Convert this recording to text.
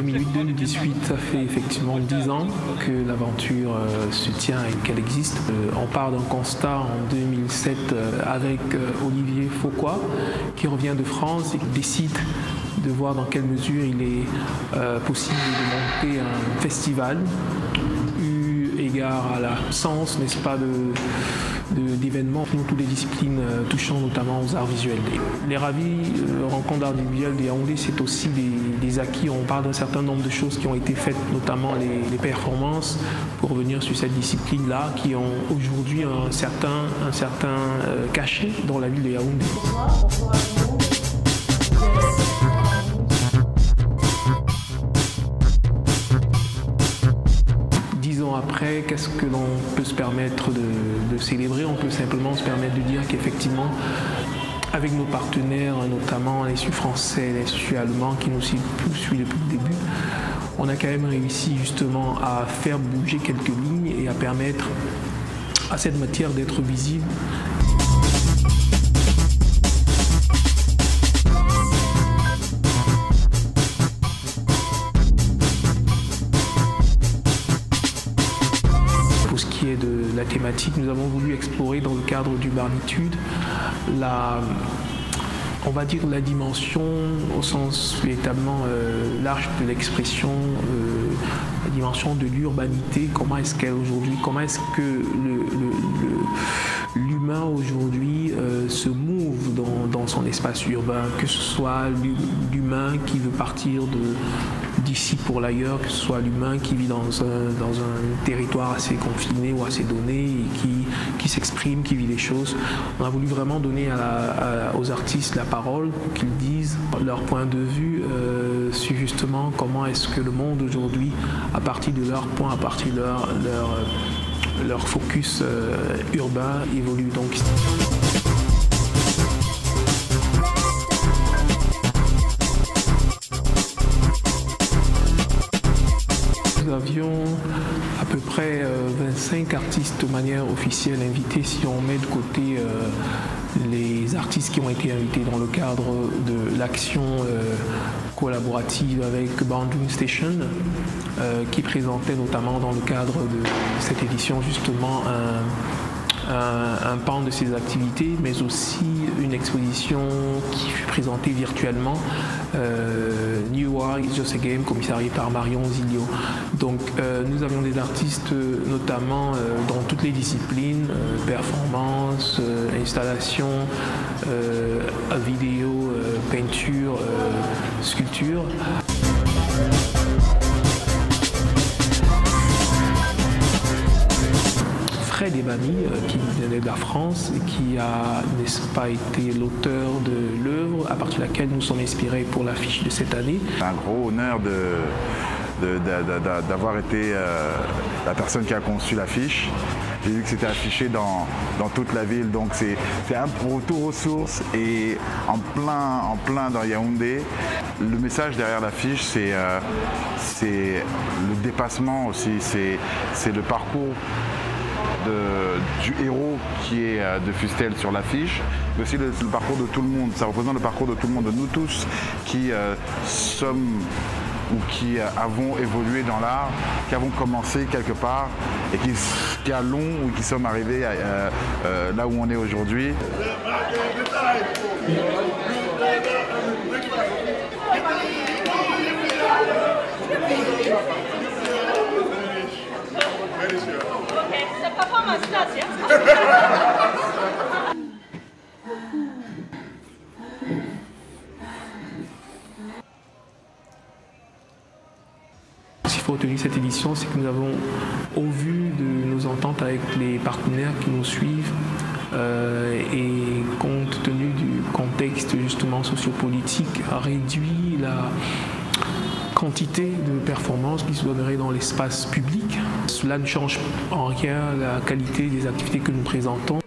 2008-2018, ça fait effectivement 10 ans que l'aventure se tient et qu'elle existe. On part d'un constat en 2007 avec Olivier Fauquois qui revient de France et qui décide de voir dans quelle mesure il est possible de monter un festival eu égard à l'absence, n'est-ce pas, d'événements dans toutes les disciplines touchant notamment aux arts visuels. Les Ravis rencontres d'art visuel de Yaoundé, c'est aussi des acquis. On parle d'un certain nombre de choses qui ont été faites, notamment les performances, pour revenir sur cette discipline-là, qui ont aujourd'hui un certain cachet dans la ville de Yaoundé. Après, qu'est-ce que l'on peut se permettre de célébrer? On peut simplement se permettre de dire qu'effectivement, avec nos partenaires, notamment l'Institut français, l'Institut allemand qui nous suit depuis le début, on a quand même réussi justement à faire bouger quelques lignes et à permettre à cette matière d'être visible. De la thématique, nous avons voulu explorer dans le cadre du Barnitude on va dire la dimension au sens véritablement large de l'expression, la dimension de l'urbanité. Comment est-ce qu'elle aujourd'hui, comment est-ce que l'humain aujourd'hui se move dans son espace urbain, que ce soit l'humain qui veut partir d'ici pour l'ailleurs, que ce soit l'humain qui vit dans un territoire assez confiné ou assez donné et qui s'exprime, qui vit les choses. On a voulu vraiment donner aux artistes la parole pour qu'ils disent leur point de vue sur justement comment est-ce que le monde aujourd'hui, à partir de leur point, à partir de leur focus urbain évolue. Donc, nous avions à peu près 25 artistes de manière officielle invités, si on met de côté les artistes qui ont été invités dans le cadre de l'action collaborative avec Boundary Station, qui présentait notamment dans le cadre de cette édition justement un pan de ses activités, mais aussi une exposition qui fut présentée virtuellement, New War is Just a Game, commissarié par Marion Zilio. Donc nous avions des artistes notamment dans toutes les disciplines, performance, installation, vidéo, peinture, sculpture. Fred Ebami, qui venait de la France et qui a, n'est-ce pas, été l'auteur de l'œuvre à partir de laquelle nous sommes inspirés pour l'affiche de cette année. Un gros honneur d'avoir été la personne qui a conçu l'affiche. J'ai vu que c'était affiché dans toute la ville, donc c'est un retour aux sources et en plein dans Yaoundé. Le message derrière l'affiche, c'est le dépassement aussi, c'est le parcours du héros qui est de Fustel sur l'affiche, mais aussi le parcours de tout le monde. Ça représente le parcours de tout le monde, de nous tous qui sommes ou qui avons évolué dans l'art, qui avons commencé quelque part et qui allons ou qui sommes arrivés là où on est aujourd'hui. Ce qu'il faut retenir cette édition, c'est que nous avons, au vu de nos ententes avec les partenaires qui nous suivent, et compte tenu du contexte justement sociopolitique, réduit la quantité de performances qui se donneraient dans l'espace public. Cela ne change en rien la qualité des activités que nous présentons.